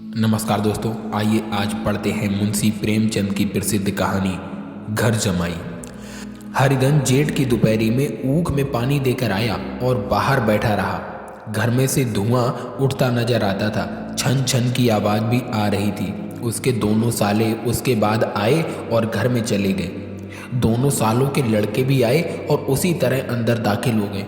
नमस्कार दोस्तों, आइए आज पढ़ते हैं मुंशी प्रेमचंद की प्रसिद्ध कहानी घर जमाई। हरिधन जेठ की दोपहरी में ऊख में पानी देकर आया और बाहर बैठा रहा। घर में से धुआं उठता नजर आता था, छन छन की आवाज़ भी आ रही थी। उसके दोनों साले उसके बाद आए और घर में चले गए। दोनों सालों के लड़के भी आए और उसी तरह अंदर दाखिल हो गए,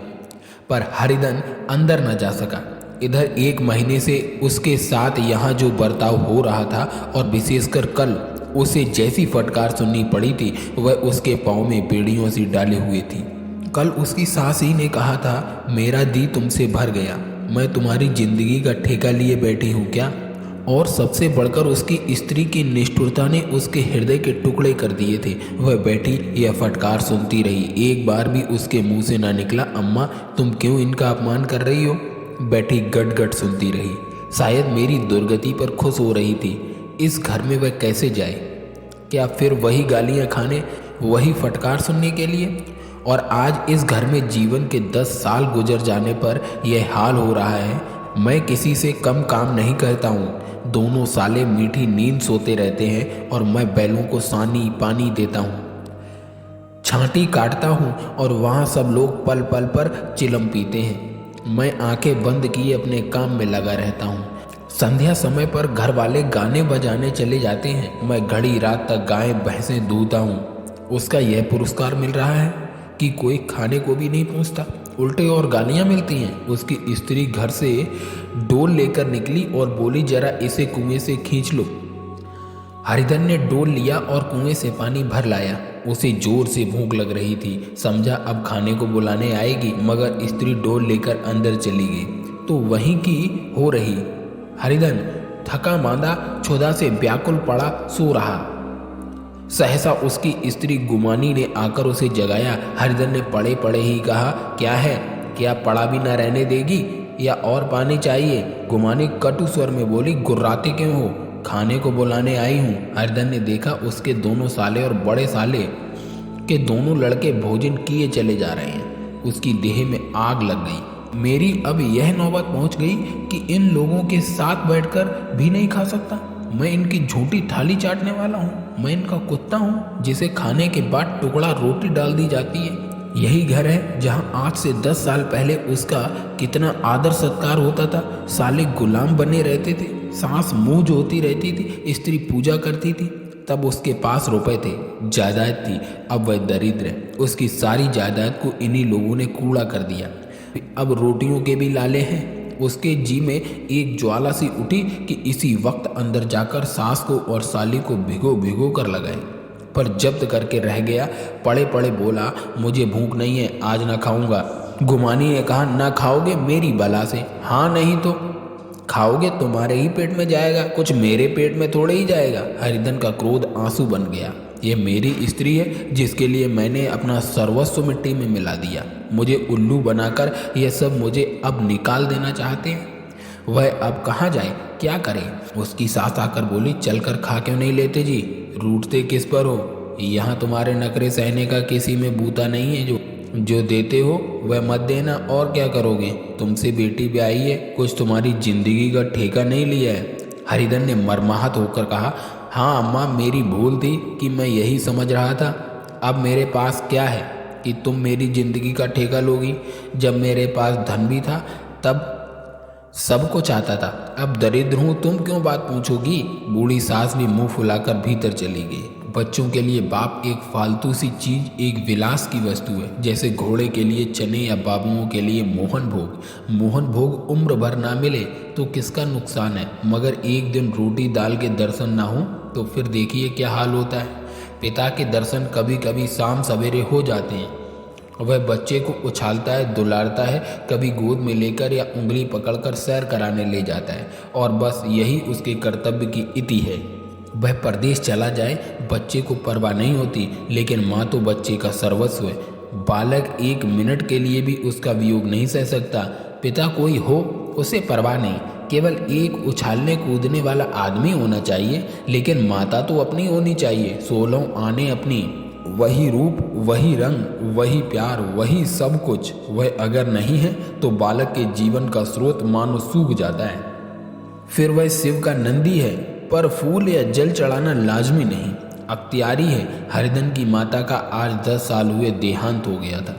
पर हरिधन अंदर न जा सका। इधर 1 महीने से उसके साथ यहाँ जो बर्ताव हो रहा था और विशेषकर कल उसे जैसी फटकार सुननी पड़ी थी वह उसके पाँव में बेड़ियों से डाले हुए थी। कल उसकी सास ही ने कहा था, मेरा दी तुमसे भर गया, मैं तुम्हारी जिंदगी का ठेका लिए बैठी हूँ क्या। और सबसे बढ़कर उसकी स्त्री की निष्ठुरता ने उसके हृदय के टुकड़े कर दिए थे। वह बैठी यह फटकार सुनती रही। एक बार भी उसके मुंह से ना निकला, अम्मा तुम क्यों इनका अपमान कर रही हो। बैठी गट गट सुनती रही। शायद मेरी दुर्गति पर खुश हो रही थी। इस घर में वह कैसे जाए? क्या फिर वही गालियां खाने, वही फटकार सुनने के लिए? और आज इस घर में जीवन के 10 साल गुजर जाने पर यह हाल हो रहा है। मैं किसी से कम काम नहीं करता हूँ। दोनों साले मीठी नींद सोते रहते हैं और मैं बैलों को सानी पानी देता हूँ, छांटी काटता हूँ और वहाँ सब लोग पल पल पर चिलम पीते हैं। मैं आंखें बंद किए अपने काम में लगा रहता हूँ। संध्या समय पर घर वाले गाने बजाने चले जाते हैं। मैं घड़ी रात तक गायें भैंसें दूहता हूँ। उसका यह पुरस्कार मिल रहा है कि कोई खाने को भी नहीं पूछता, उल्टे और गालियाँ मिलती हैं। उसकी स्त्री घर से डोल लेकर निकली और बोली, जरा इसे कुएं से खींच लो। हरिधन ने डोल लिया और कुएं से पानी भर लाया। उसे जोर से भूख लग रही थी। समझा अब खाने को बुलाने आएगी, मगर स्त्री डोल लेकर अंदर चली गई तो वहीं की हो रही। हरिधन थका मांदा क्षुधा से व्याकुल पड़ा सो रहा। सहसा उसकी स्त्री गुमानी ने आकर उसे जगाया। हरिधन ने पड़े पड़े ही कहा, क्या है, क्या पड़ा भी न रहने देगी या और पानी चाहिए? गुमानी कटु स्वर में बोली, गुर्राते क्यों हो, खाने को बुलाने आई हूँ। हरिधन ने देखा उसके दोनों साले और बड़े साले के दोनों लड़के भोजन किए चले जा रहे हैं। उसकी देह में आग लग गई। मेरी अब यह नौबत पहुंच गई कि इन लोगों के साथ बैठकर भी नहीं खा सकता। मैं इनकी झूठी थाली चाटने वाला हूँ। मैं इनका कुत्ता हूँ जिसे खाने के बाद टुकड़ा रोटी डाल दी जाती है। यही घर है जहाँ आज से 10 साल पहले उसका कितना आदर सत्कार होता था। साले गुलाम बने रहते थे, सास मुंह जोती रहती थी, स्त्री पूजा करती थी। तब उसके पास रुपए थे, जायदाद थी। अब वह दरिद्र है। उसकी सारी जायदाद को इन्हीं लोगों ने कूड़ा कर दिया। अब रोटियों के भी लाले हैं। उसके जी में एक ज्वाला सी उठी कि इसी वक्त अंदर जाकर सास को और साली को भिगो भिगो कर लगाए, पर जब्त करके रह गया। पड़े पड़े बोला, मुझे भूख नहीं है, आज ना खाऊंगा। गुमानी ने कहा, ना खाओगे मेरी बला से। हाँ नहीं तो खाओगे तुम्हारे ही पेट में जाएगा, कुछ मेरे पेट में थोड़े ही जाएगा। हरिधन का क्रोध आंसू बन गया। ये मेरी स्त्री है जिसके लिए मैंने अपना सर्वस्व मिट्टी में मिला दिया। मुझे उल्लू बनाकर यह सब मुझे अब निकाल देना चाहते हैं। वह अब कहाँ जाए, क्या करे? उसकी सास आकर बोली, चलकर खा क्यों नहीं लेते जी, रूठते किस पर हो? यहाँ तुम्हारे नखरे सहने का किसी में बूता नहीं है। जो देते हो वह मत देना, और क्या करोगे? तुमसे बेटी ब्याही है, कुछ तुम्हारी जिंदगी का ठेका नहीं लिया है। हरिधन ने मर्माहत होकर कहा, हाँ अम्मा, मेरी भूल थी कि मैं यही समझ रहा था। अब मेरे पास क्या है कि तुम मेरी जिंदगी का ठेका लोगी? जब मेरे पास धन भी था तब सब कुछ आता था। अब दरिद्र हूँ, तुम क्यों बात पूछोगी? बूढ़ी सास भी मुंह फुलाकर भीतर चली गई। बच्चों के लिए बाप एक फालतू सी चीज, एक विलास की वस्तु है, जैसे घोड़े के लिए चने या बाबुओं के लिए मोहन भोग। मोहन भोग उम्र भर ना मिले तो किसका नुकसान है, मगर एक दिन रोटी दाल के दर्शन ना हो तो फिर देखिए क्या हाल होता है। पिता के दर्शन कभी कभी शाम सवेरे हो जाते हैं। वह बच्चे को उछालता है, दुलारता है, कभी गोद में लेकर या उंगली पकड़कर सैर कराने ले जाता है, और बस यही उसके कर्तव्य की इति है। वह परदेश चला जाए, बच्चे को परवाह नहीं होती, लेकिन माँ तो बच्चे का सर्वस्व है। बालक 1 मिनट के लिए भी उसका वियोग नहीं सह सकता। पिता कोई हो उसे परवाह नहीं, केवल एक उछालने कूदने वाला आदमी होना चाहिए, लेकिन माता तो अपनी होनी चाहिए, 16 आने अपनी। वही रूप, वही रंग, वही प्यार, वही सब कुछ। वह अगर नहीं है तो बालक के जीवन का स्रोत मानो सूख जाता है। फिर वह शिव का नंदी है, पर फूल या जल चढ़ाना लाजमी नहीं, अख्तियारी है। हरिधन की माता का आज 10 साल हुए देहांत हो गया था।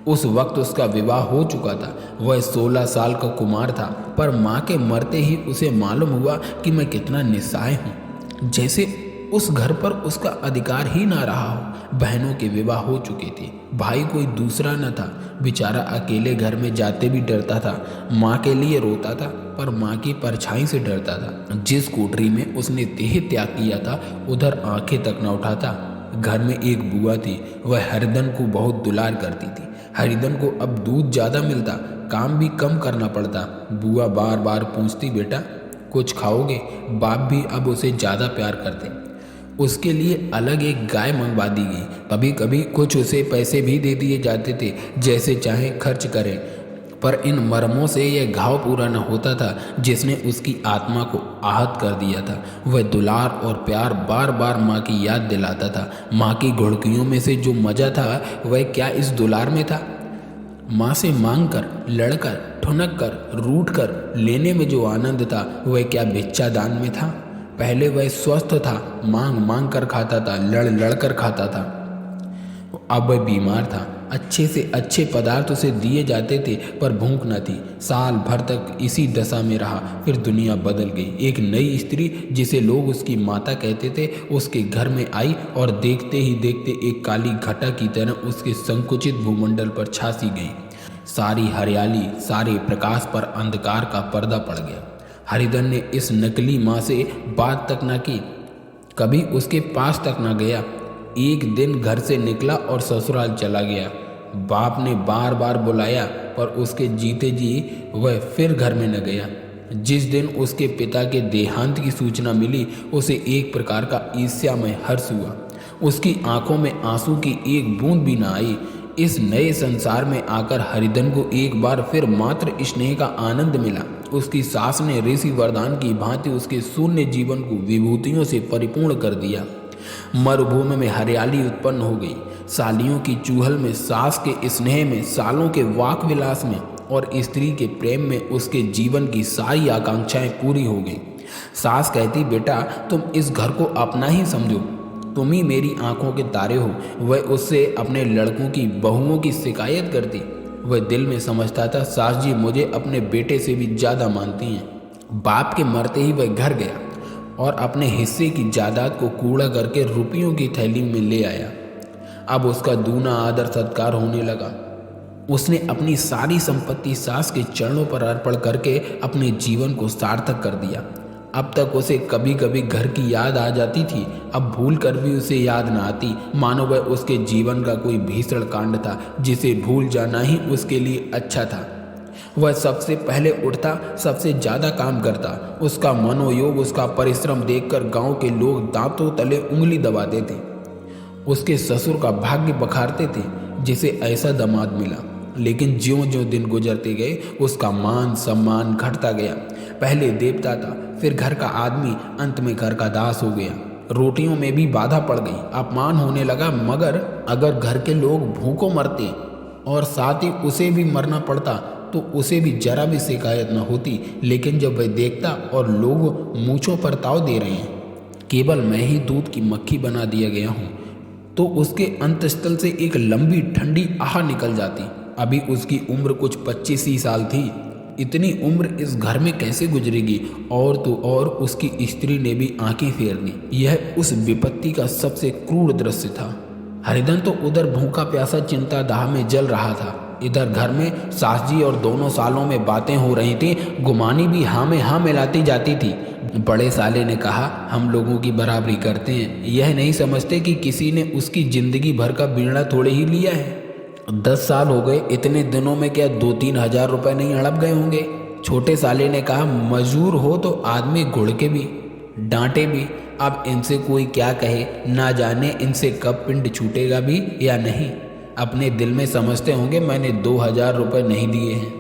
उस वक्त उसका विवाह हो चुका था। वह 16 साल का कुमार था, पर माँ के मरते ही उसे मालूम हुआ कि मैं कितना निस्सहाय हूँ, जैसे उस घर पर उसका अधिकार ही ना रहा हो। बहनों के विवाह हो चुके थे, भाई कोई दूसरा न था। बेचारा अकेले घर में जाते भी डरता था। माँ के लिए रोता था, पर माँ की परछाई से डरता था। जिस कोठरी में उसने देह त्याग किया था, उधर आंखें तक न उठाता। घर में एक बुआ थी, वह हरिधन को बहुत दुलार करती थी। हरिधन को अब दूध ज़्यादा मिलता, काम भी कम करना पड़ता। बुआ बार बार पूछती, बेटा कुछ खाओगे? बाप भी अब उसे ज़्यादा प्यार करते। उसके लिए अलग एक गाय मंगवा दी गई। कभी कभी कुछ उसे पैसे भी दे दिए जाते थे, जैसे चाहे खर्च करें। पर इन मरमों से यह घाव पूरा न होता था जिसने उसकी आत्मा को आहत कर दिया था। वह दुलार और प्यार बार बार माँ की याद दिलाता था। माँ की घुड़कियों में से जो मजा था, वह क्या इस दुलार में था? माँ से मांग कर, लड़कर, ठुनक कर, रूठ कर लेने में जो आनंद था, वह क्या भिक्षा दान में था? पहले वह स्वस्थ था, मांग मांग कर खाता था, लड़ लड़ कर खाता था। अब वह बीमार था। अच्छे से अच्छे पदार्थ उसे दिए जाते थे, पर भूख न थी। साल भर तक इसी दशा में रहा। फिर दुनिया बदल गई। एक नई स्त्री, जिसे लोग उसकी माता कहते थे, उसके घर में आई और देखते ही देखते एक काली घटा की तरह उसके संकुचित भूमंडल पर छासी गई। सारी हरियाली, सारे प्रकाश पर अंधकार का पर्दा पड़ गया। हरिधन ने इस नकली माँ से बात तक न की, कभी उसके पास तक न गया। एक दिन घर से निकला और ससुराल चला गया। बाप ने बार बार बुलाया, पर उसके जीते जी वह फिर घर में न गया। जिस दिन उसके पिता के देहांत की सूचना मिली, उसे एक प्रकार का ईर्ष्यामय हर्ष हुआ। उसकी आंखों में आंसू की एक बूंद भी न आई। इस नए संसार में आकर हरिधन को एक बार फिर मात्र स्नेह का आनंद मिला। उसकी सास ने ऋषि वरदान की भांति उसके शून्य जीवन को विभूतियों से परिपूर्ण कर दिया। मरुभूमि में हरियाली उत्पन्न हो गई। सालियों की चूहल में, सास के स्नेह में, सालों के वाक विलास में और स्त्री के प्रेम में उसके जीवन की सारी आकांक्षाएं पूरी हो गई। सास कहती, बेटा तुम इस घर को अपना ही समझो, तुम ही मेरी आंखों के तारे हो। वह उससे अपने लड़कों की बहुओं की शिकायत करती। वह दिल में समझता था, सास जी मुझे अपने बेटे से भी ज़्यादा मानती हैं। बाप के मरते ही वह घर गया और अपने हिस्से की जायदाद को कूड़ा करके रुपयों की थैली में ले आया। अब उसका दूना आदर सत्कार होने लगा। उसने अपनी सारी संपत्ति सास के चरणों पर अर्पण करके अपने जीवन को सार्थक कर दिया। अब तक उसे कभी कभी घर की याद आ जाती थी, अब भूल कर भी उसे याद न आती, मानो वह उसके जीवन का कोई भीषण कांड था जिसे भूल जाना ही उसके लिए अच्छा था। वह सबसे पहले उठता, सबसे ज़्यादा काम करता। उसका मनोयोग, उसका परिश्रम देखकर गांव के लोग दांतों तले उंगली दबाते थे। उसके ससुर का भाग्य बखारते थे, जिसे ऐसा दामाद मिला। लेकिन ज्यों ज्यों दिन गुजरते गए, उसका मान सम्मान घटता गया। पहले देवता था, फिर घर का आदमी, अंत में घर का दास हो गया। रोटियों में भी बाधा पड़ गई, अपमान होने लगा। मगर अगर घर के लोग भूखों मरते और साथ ही उसे भी मरना पड़ता, तो उसे भी जरा भी शिकायत न होती। लेकिन जब वह देखता और लोग मूंछों पर ताव दे रहे हैं, केवल मैं ही दूध की मक्खी बना दिया गया हूँ, तो उसके अंतस्थल से एक लंबी ठंडी आह निकल जाती। अभी उसकी उम्र कुछ 25 ही साल थी। इतनी उम्र इस घर में कैसे गुजरेगी? और तो और उसकी स्त्री ने भी आंखें फेर दी। यह उस विपत्ति का सबसे क्रूर दृश्य था। हरिधन तो उधर भूखा प्यासा चिंता दाह में जल रहा था। इधर घर में सास जी और दोनों सालों में बातें हो रही थी। गुमानी भी हाँ में हाँ मिलाती जाती थी। बड़े साले ने कहा, हम लोगों की बराबरी करते हैं, यह नहीं समझते कि किसी ने उसकी जिंदगी भर का बीड़ा थोड़े ही लिया है। 10 साल हो गए, इतने दिनों में क्या 2-3 हजार रुपए नहीं हड़प गए होंगे? छोटे साले ने कहा, मजूर हो तो आदमी घुड़ के भी, डांटे भी। अब इनसे कोई क्या कहे, ना जाने इनसे कब पिंड छूटेगा भी या नहीं। अपने दिल में समझते होंगे मैंने 2000 रुपये नहीं दिए हैं।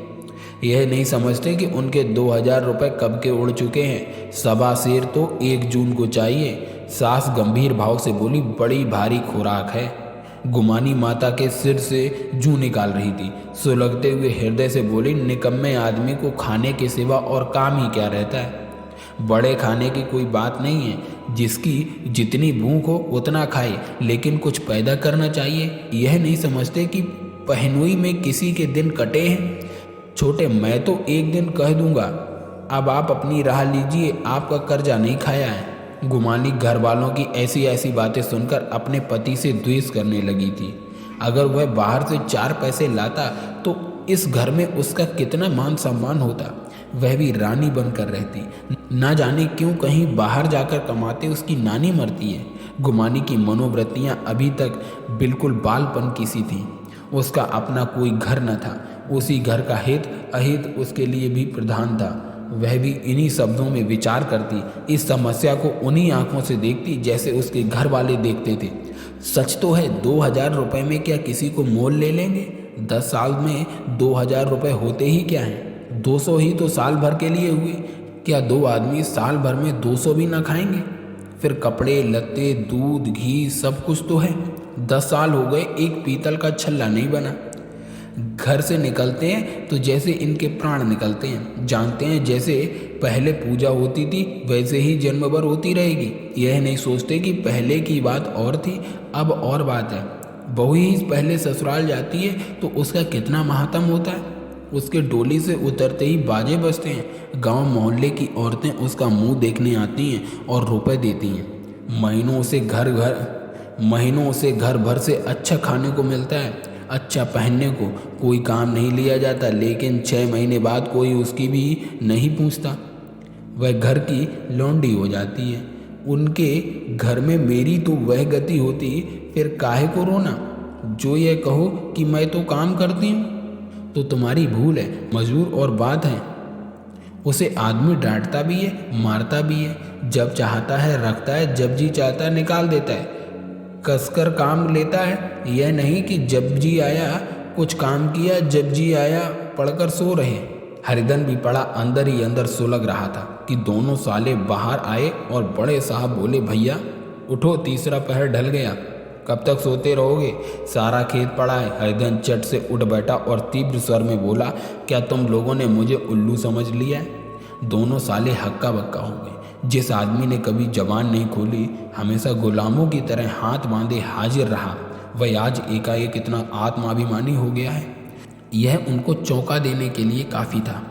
यह नहीं समझते कि उनके 2000 रुपये कब के उड़ चुके हैं। सवा शेर तो 1 जून को चाहिए। सास गंभीर भाव से बोली, बड़ी भारी खुराक है। गुमानी माता के सिर से जूं निकाल रही थी। सुलगते हुए हृदय से बोली, निकम्मे आदमी को खाने के सिवा और काम ही क्या रहता है। बड़े खाने की कोई बात नहीं है, जिसकी जितनी भूख हो उतना खाए, लेकिन कुछ पैदा करना चाहिए। यह नहीं समझते कि पहनुई में किसी के दिन कटे हैं। छोटे, मैं तो एक दिन कह दूंगा, अब आप अपनी राह लीजिए, आपका कर्जा नहीं खाया है। गुमानी घर वालों की ऐसी ऐसी बातें सुनकर अपने पति से द्वेष करने लगी थी। अगर वह बाहर से 4 पैसे लाता तो इस घर में उसका कितना मान सम्मान होता। वह भी रानी बनकर रहती। ना जाने क्यों कहीं बाहर जाकर कमाते उसकी नानी मरती है। गुमानी की मनोवृत्तियां अभी तक बिल्कुल बालपन की सी थीं। उसका अपना कोई घर न था। उसी घर का हित अहित उसके लिए भी प्रधान था। वह भी इन्हीं शब्दों में विचार करती, इस समस्या को उन्हीं आंखों से देखती जैसे उसके घर वाले देखते थे। सच तो है, 2000 रुपये में क्या किसी को मोल ले लेंगे? 10 साल में 2000 रुपये होते ही क्या हैं? 200 ही तो साल भर के लिए हुए। क्या 2 आदमी साल भर में 200 भी ना खाएंगे? फिर कपड़े लत्ते, दूध, घी सब कुछ तो है। 10 साल हो गए, एक पीतल का छल्ला नहीं बना। घर से निकलते हैं तो जैसे इनके प्राण निकलते हैं। जानते हैं जैसे पहले पूजा होती थी वैसे ही जन्म भर होती रहेगी। यह नहीं सोचते कि पहले की बात और थी, अब और बात है। बहू ही पहले ससुराल जाती है तो उसका कितना माहतम होता है। उसके डोली से उतरते ही बाजे बजते हैं। गांव मोहल्ले की औरतें उसका मुंह देखने आती हैं और रुपए देती हैं। महीनों से घर भर से अच्छा खाने को मिलता है, अच्छा पहनने को। कोई काम नहीं लिया जाता, लेकिन 6 महीने बाद कोई उसकी भी नहीं पूछता। वह घर की लौंडी हो जाती है। उनके घर में मेरी तो वह गति होती, फिर काहे को रोना? जो ये कहो कि मैं तो काम करती हूँ तो तुम्हारी भूल है, मजबूर और बात है। उसे आदमी डांटता भी है, मारता भी है। जब चाहता है रखता है, जब जी चाहता है निकाल देता है। कसकर काम लेता है। यह नहीं कि जब जी आया कुछ काम किया, जब जी आया पढ़कर सो रहे। हरिधन भी पड़ा अंदर ही अंदर सुलग रहा था कि दोनों साले बाहर आए और बड़े साहब बोले, भैया उठो, तीसरा पहर ढल गया, कब तक सोते रहोगे? सारा खेत पड़ा है। हरिधन चट से उठ बैठा और तीव्र स्वर में बोला, क्या तुम लोगों ने मुझे उल्लू समझ लिया है? दोनों साले हक्का बक्का हो गए। जिस आदमी ने कभी जबान नहीं खोली, हमेशा गुलामों की तरह हाथ बांधे हाजिर रहा, वह आज एकाएक इतना आत्माभिमानी हो गया है। यह उनको चौंका देने के लिए काफ़ी था।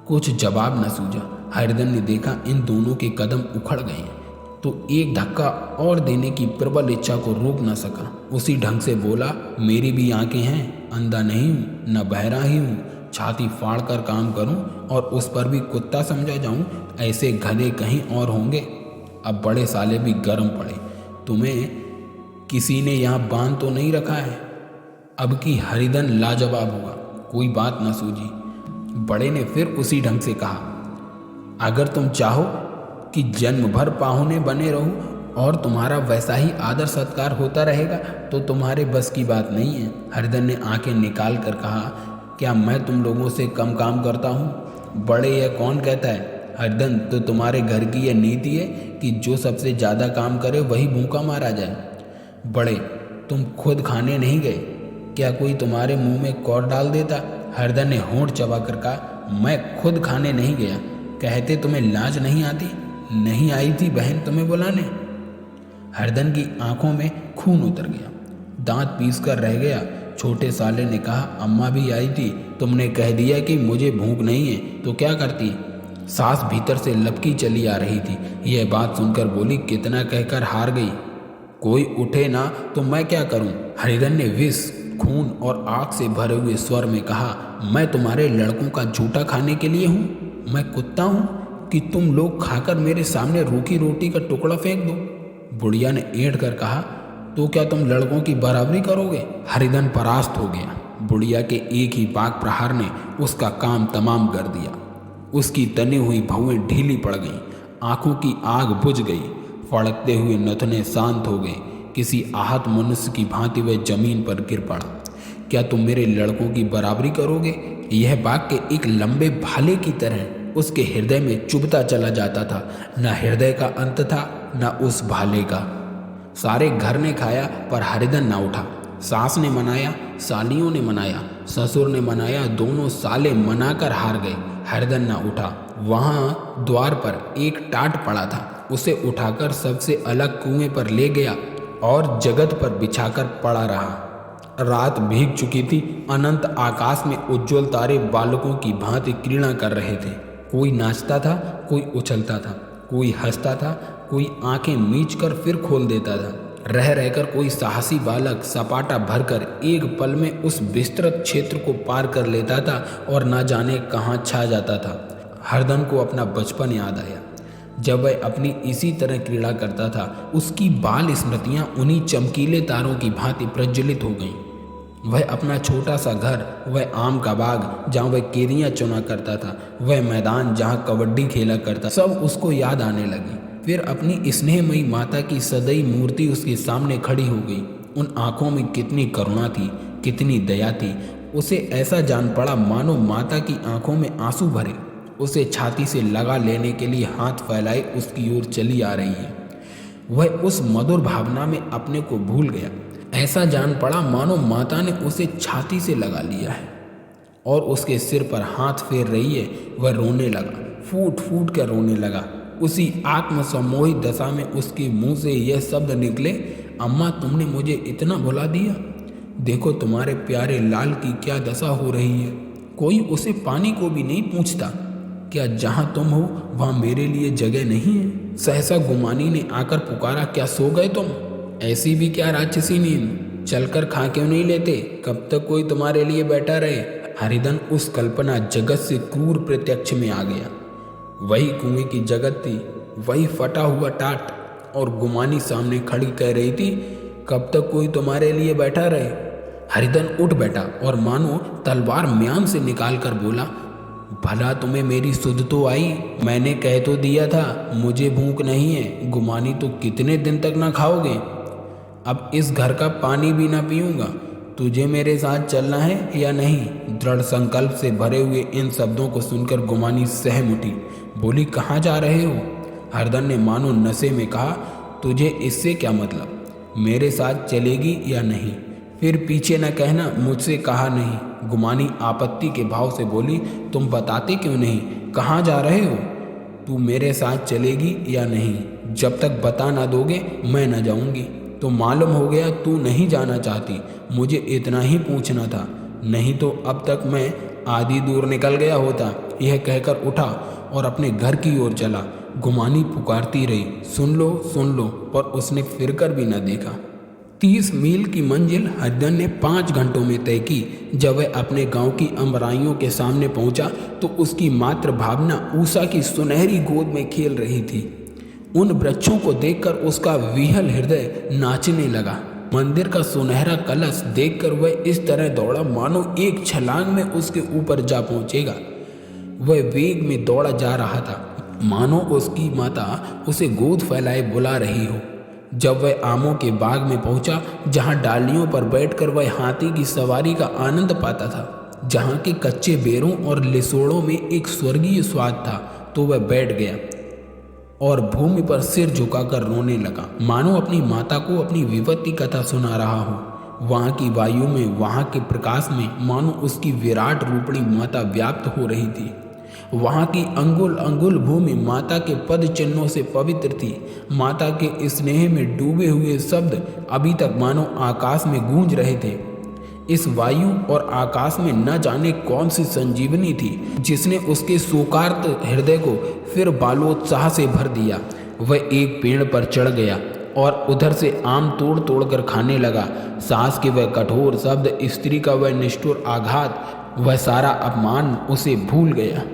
कुछ जवाब न सूझा। हरिधन ने देखा इन दोनों के कदम उखड़ गए हैं तो एक धक्का और देने की प्रबल इच्छा को रोक न सका। उसी ढंग से बोला, मेरी भी आंखें हैं, अंधा नहीं हूँ, न बहरा ही हूँ। छाती फाड़ कर काम करूं और उस पर भी कुत्ता समझा जाऊं, ऐसे गधे कहीं और होंगे। अब बड़े साले भी गर्म पड़े। तुम्हें किसी ने यहाँ बांध तो नहीं रखा है? अब की हरिधन लाजवाब हुआ। कोई बात न सूझी। बड़े ने फिर उसी ढंग से कहा, अगर तुम चाहो कि जन्म भर पाहुने बने रहो और तुम्हारा वैसा ही आदर सत्कार होता रहेगा तो तुम्हारे बस की बात नहीं है। हरिधन ने आंखें निकाल कर कहा, क्या मैं तुम लोगों से कम काम करता हूँ? बड़े, यह कौन कहता है? हरिधन, तो तुम्हारे घर की यह नीति है कि जो सबसे ज़्यादा काम करे वही भूखा मारा जाए। बड़े, तुम खुद खाने नहीं गए? क्या कोई तुम्हारे मुंह में कौर डाल देता? हरिधन ने होंठ चबा कर कहा, मैं खुद खाने नहीं गया। कहते तुम्हें लाज नहीं आती? नहीं आई थी बहन तुम्हें बुलाने? हरिधन की आंखों में खून उतर गया, दांत पीस कर रह गया। छोटे साले ने कहा, अम्मा भी आई थी, तुमने कह दिया कि मुझे भूख नहीं है तो क्या करती? सास भीतर से लपकी चली आ रही थी। यह बात सुनकर बोली, कितना कहकर हार गई? कोई उठे ना तो मैं क्या करूं? हरिधन ने विष, खून और आग से भरे हुए स्वर में कहा, मैं तुम्हारे लड़कों का झूठा खाने के लिए हूँ? मैं कुत्ता हूँ कि तुम लोग खाकर मेरे सामने रूखी रोटी का टुकड़ा फेंक दो? बुढ़िया ने ऐंठ कर कहा, तो क्या तुम लड़कों की बराबरी करोगे? हरिधन परास्त हो गया। बुढ़िया के एक ही बाक प्रहार ने उसका काम तमाम कर दिया। उसकी तनी हुई भौएं ढीली पड़ गईं, आंखों की आग बुझ गई, फड़कते हुए नथने शांत हो गए। किसी आहत मनुष्य की भांति वह जमीन पर गिर पड़ा। क्या तुम मेरे लड़कों की बराबरी करोगे? यह बाक के एक लंबे भाले की तरह उसके हृदय में चुभता चला जाता था। न हृदय का अंत था न उस भाले का। सारे घर ने खाया पर हरिधन ना उठा। सास ने मनाया, सालियों ने मनाया, ससुर ने मनाया, दोनों साले मनाकर हार गए। हरिधन ना उठा। वहाँ द्वार पर एक टाट पड़ा था, उसे उठाकर सबसे अलग कुएं पर ले गया और जगत पर बिछाकर पड़ा रहा। रात भीग चुकी थी। अनंत आकाश में उज्ज्वल तारे बालकों की भांति क्रीड़ा कर रहे थे। कोई नाचता था, कोई उछलता था, कोई हंसता था, कोई आंखें मीच कर फिर खोल देता था। रह रहकर कोई साहसी बालक सपाटा भरकर एक पल में उस विस्तृत क्षेत्र को पार कर लेता था और ना जाने कहाँ छा जाता था। हरदन को अपना बचपन याद आया, जब वह अपनी इसी तरह क्रीड़ा करता था। उसकी बाल स्मृतियां उन्हीं चमकीले तारों की भांति प्रज्वलित हो गईं। वह अपना छोटा सा घर, वह आम का बाग जहाँ वह केरियां चुना करता था, वह मैदान जहाँ कबड्डी खेला करता, सब उसको याद आने लगी। फिर अपनी स्नेहमयी माता की सदैव मूर्ति उसके सामने खड़ी हो गई। उन आंखों में कितनी करुणा थी, कितनी दया थी। उसे ऐसा जान पड़ा मानो माता की आंखों में आंसू भरे उसे छाती से लगा लेने के लिए हाथ फैलाए उसकी ओर चली आ रही है। वह उस मधुर भावना में अपने को भूल गया। ऐसा जान पड़ा मानो माता ने उसे छाती से लगा लिया है और उसके सिर पर हाथ फेर रही है। वह रोने लगा, फूट फूट कर रोने लगा। उसी आत्मसम्मोहित दशा में उसके मुंह से यह शब्द निकले, अम्मा तुमने मुझे इतना भुला दिया। देखो तुम्हारे प्यारे लाल की क्या दशा हो रही है। कोई उसे पानी को भी नहीं पूछता। क्या जहाँ तुम हो वहाँ मेरे लिए जगह नहीं है? सहसा गुमानी ने आकर पुकारा, क्या सो गए तुम? ऐसी भी क्या राक्षसी नींद? चलकर खा क्यों नहीं लेते? कब तक कोई तुम्हारे लिए बैठा रहे? हरिधन उस कल्पना जगत से क्रूर प्रत्यक्ष में आ गया। वही कुएं की जगत थी, वही फटा हुआ टाट, और गुमानी सामने खड़ी कह रही थी, कब तक कोई तुम्हारे लिए बैठा रहे? हरिधन उठ बैठा और मानो तलवार म्यान से निकाल कर बोला, भला तुम्हें मेरी सुध तो आई? मैंने कह तो दिया था मुझे भूख नहीं है। गुमानी तो कितने दिन तक ना खाओगे? अब इस घर का पानी भी ना पीऊंगा। तुझे मेरे साथ चलना है या नहीं? दृढ़ संकल्प से भरे हुए इन शब्दों को सुनकर गुमानी सहम उठी। बोली, कहाँ जा रहे हो? हरदन ने मानो नशे में कहा, तुझे इससे क्या मतलब? मेरे साथ चलेगी या नहीं? फिर पीछे न कहना मुझसे कहा नहीं। गुमानी आपत्ति के भाव से बोली, तुम बताते क्यों नहीं? कहाँ जा रहे हो? तू मेरे साथ चलेगी या नहीं? जब तक बता ना दोगे मैं न जाऊंगी। तो मालूम हो गया तू नहीं जाना चाहती। मुझे इतना ही पूछना था, नहीं तो अब तक मैं आधी दूर निकल गया होता। यह कहकर उठा और अपने घर की ओर चला। गुमानी पुकारती रही, सुन लो सुन लो, पर उसने फिरकर भी न देखा। 30 मील की मंजिल हरिधन ने 5 घंटों में तय की। जब वह अपने गांव की अमराइयों के सामने पहुंचा तो उसकी मातृ भावना ऊषा की सुनहरी गोद में खेल रही थी। उन वृक्षों को देखकर उसका विहल हृदय नाचने लगा। मंदिर का सुनहरा कलश देखकर वह इस तरह दौड़ा मानो एक छलांग में उसके ऊपर जा पहुंचेगा। वह वेग में दौड़ा जा रहा था, मानो उसकी माता उसे गोद फैलाए बुला रही हो। जब वह आमों के बाग में पहुंचा, जहां डालियों पर बैठकर वह हाथी की सवारी का आनंद पाता था, जहां के कच्चे बेरों और लिसोड़ों में एक स्वर्गीय स्वाद था, तो वह बैठ गया और भूमि पर सिर झुकाकर रोने लगा, मानो अपनी माता को अपनी विपत्ति कथा सुना रहा हो। वहाँ की वायु में, वहाँ के प्रकाश में मानो उसकी विराट रूपणी माता व्याप्त हो रही थी। वहाँ की अंगुल अंगुल भूमि माता के पद चिन्हों से पवित्र थी। माता के स्नेह में डूबे हुए शब्द अभी तक मानो आकाश में गूंज रहे थे। इस वायु और आकाश में न जाने कौन सी संजीवनी थी जिसने उसके शोकार्त हृदय को फिर बालोत्साह से भर दिया। वह एक पेड़ पर चढ़ गया और उधर से आम तोड़ तोड़ कर खाने लगा। सास के वह कठोर शब्द, स्त्री का वह निष्ठुर आघात, वह सारा अपमान उसे भूल गया।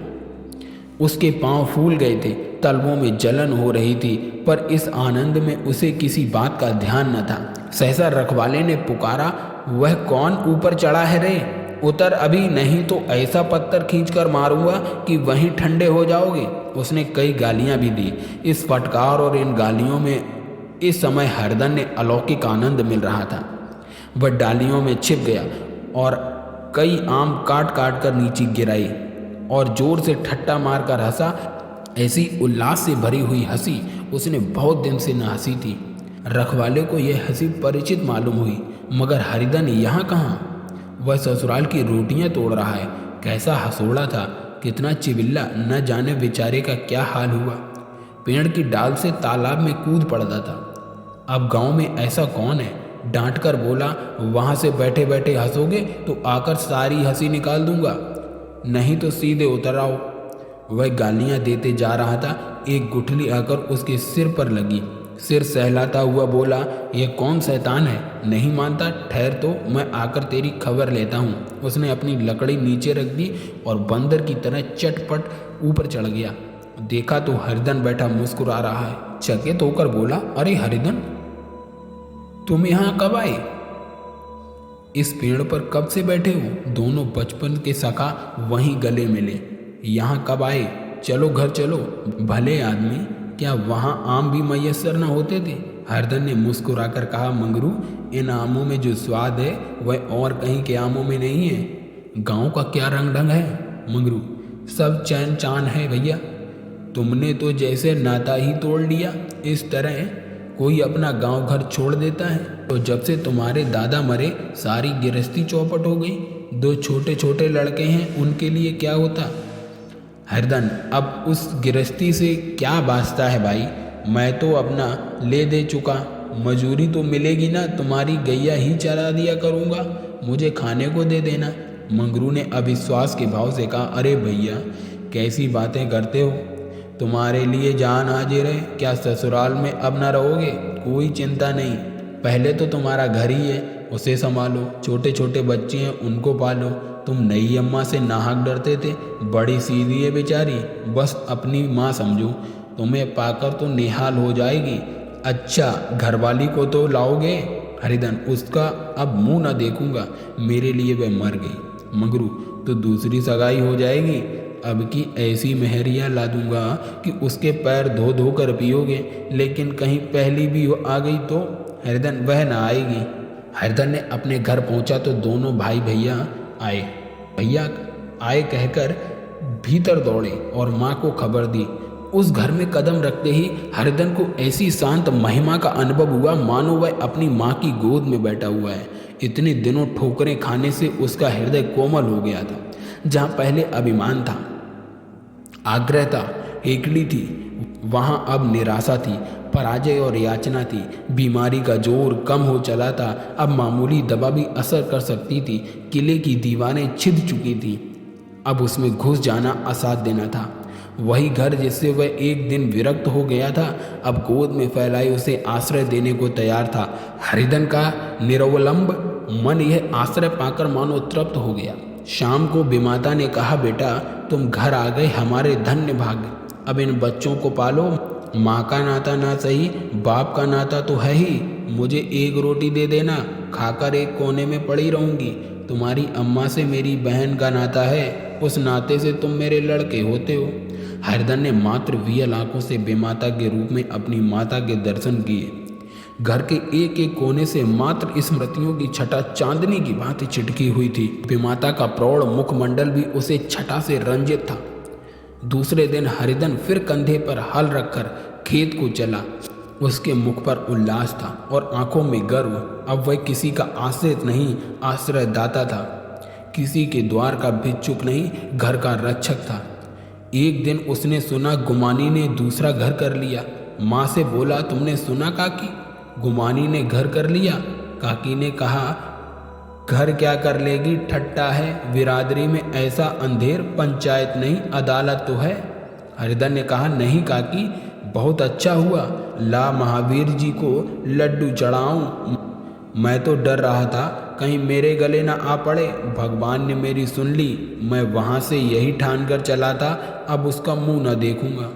उसके पांव फूल गए थे, तलवों में जलन हो रही थी, पर इस आनंद में उसे किसी बात का ध्यान न था। सहसा रखवाले ने पुकारा, वह कौन ऊपर चढ़ा है रे? उतर अभी, नहीं तो ऐसा पत्थर खींचकर मारूंगा कि वहीं ठंडे हो जाओगे। उसने कई गालियां भी दी। इस फटकार और इन गालियों में इस समय हरदन ने अलौकिक आनंद मिल रहा था। वह डालियों में छिप गया और कई आम काट काट कर नीचे गिराई और जोर से ठट्टा मारकर हंसा। ऐसी उल्लास से भरी हुई हंसी उसने बहुत दिन से न हंसी थी। रखवाले को यह हंसी परिचित मालूम हुई, मगर हरिधन यहाँ कहाँ? वह ससुराल की रोटियां तोड़ रहा है। कैसा हंसोड़ा था, कितना चिल्ला, न जाने बेचारे का क्या हाल हुआ। पेड़ की डाल से तालाब में कूद पड़ता था। अब गांव में ऐसा कौन है? डांट कर बोला, वहाँ से बैठे बैठे हंसोगे तो आकर सारी हंसी निकाल दूंगा, नहीं तो सीधे उतर आओ। वह गालियाँ देते जा रहा था, एक गुठली आकर उसके सिर पर लगी। सिर सहलाता हुआ बोला, ये कौन शैतान है? नहीं मानता? ठहर तो मैं आकर तेरी खबर लेता हूँ। उसने अपनी लकड़ी नीचे रख दी और बंदर की तरह चटपट ऊपर चढ़ गया। देखा तो हरिधन बैठा मुस्कुरा रहा है। चकित होकर बोला, अरे हरिधन, तुम यहाँ कब आए? इस पेड़ पर कब से बैठे हो? दोनों बचपन के सखा वहीं गले मिले। यहाँ कब आए? चलो घर चलो। भले आदमी, क्या वहाँ आम भी मैसर न होते थे? हरिधन ने मुस्कुराकर कहा, मंगरू, इन आमों में जो स्वाद है वह और कहीं के आमों में नहीं है। गांव का क्या रंग ढंग है मंगरू, सब चैन चान है भैया। तुमने तो जैसे नाता ही तोड़ लिया। इस तरह कोई अपना गांव घर छोड़ देता है? तो जब से तुम्हारे दादा मरे सारी गृहस्थी चौपट हो गई। 2 छोटे छोटे लड़के हैं, उनके लिए क्या होता? हरिधन, अब उस गृहस्थी से क्या वास्ता है भाई? मैं तो अपना ले दे चुका। मजूरी तो मिलेगी ना, तुम्हारी गैया ही चरा दिया करूँगा, मुझे खाने को दे देना। मंगरू ने अविश्वास के भाव से कहा, अरे भैया कैसी बातें करते हो? तुम्हारे लिए जान हाजिर है। क्या ससुराल में अब न रहोगे? कोई चिंता नहीं, पहले तो तुम्हारा घर ही है, उसे संभालो। छोटे छोटे बच्चे हैं, उनको पालो। तुम नई अम्मा से नाहक डरते थे, बड़ी सीधी है बेचारी, बस अपनी माँ समझो। तुम्हें पाकर तो निहाल हो जाएगी। अच्छा, घरवाली को तो लाओगे? हरिधन, उसका अब मुंह न देखूंगा, मेरे लिए वह मर गई। मंगरू, तो दूसरी सगाई हो जाएगी। अब की ऐसी मेहरिया ला दूंगा कि उसके पैर धो धो कर पियोगे। लेकिन कहीं पहली भी आ गई तो? हरिधन, वह न आएगी। हरिधन ने अपने घर पहुंचा तो दोनों भाई भैया आए कहकर भीतर दौड़े और माँ को खबर दी। उस घर में कदम रखते ही हरिधन को ऐसी शांत महिमा का अनुभव हुआ मानो वह अपनी माँ की गोद में बैठा हुआ है। इतने दिनों ठोकरें खाने से उसका हृदय कोमल हो गया था। जहाँ पहले अभिमान था, आग्रह था, हेकड़ी थी, वहाँ अब निराशा थी, पराजय और याचना थी। बीमारी का जोर कम हो चला था, अब मामूली दवा भी असर कर सकती थी। किले की दीवारें छिद चुकी थी, अब उसमें घुस जाना असाध्य न था। वही घर जिससे वह एक दिन विरक्त हो गया था, अब गोद में फैलाए उसे आश्रय देने को तैयार था। हरिधन का निरवलंब मन यह आश्रय पाकर मानो तृप्त हो गया। शाम को विमाता ने कहा, बेटा तुम घर आ गए, हमारे धन्य भाग्य। अब इन बच्चों को पालो। माँ का नाता ना सही, बाप का नाता तो है ही। मुझे एक रोटी दे देना, खाकर एक कोने में पड़ी रहूंगी। तुम्हारी अम्मा से मेरी बहन का नाता है, उस नाते से तुम मेरे लड़के होते हो। हरिधन ने मात्र वियल आंखों से विमाता के रूप में अपनी माता के दर्शन किए। घर के एक एक कोने से मात्र स्मृतियों की छटा चांदनी की भांति छिटकी हुई थी। विमाता का प्रौढ़ मुखमंडल भी उसे छटा से रंजित था। दूसरे दिन हरिधन फिर कंधे पर हल रखकर खेत को चला। उसके मुख पर उल्लास था और आंखों में गर्व। अब वह किसी का आश्रित नहीं, आश्रयदाता था। किसी के द्वार का भिक्षुक नहीं, घर का रक्षक था। एक दिन उसने सुना गुमानी ने दूसरा घर कर लिया। माँ से बोला, तुमने सुना काकी, गुमानी ने घर कर लिया? काकी ने कहा, घर क्या कर लेगी, ठट्टा है। बिरादरी में ऐसा अंधेर, पंचायत नहीं अदालत तो है। हरिधन ने कहा, नहीं काकी, बहुत अच्छा हुआ, ला महावीर जी को लड्डू चढ़ाऊं। मैं तो डर रहा था कहीं मेरे गले ना आ पड़े। भगवान ने मेरी सुन ली। मैं वहाँ से यही ठान कर चला था, अब उसका मुंह न देखूंगा।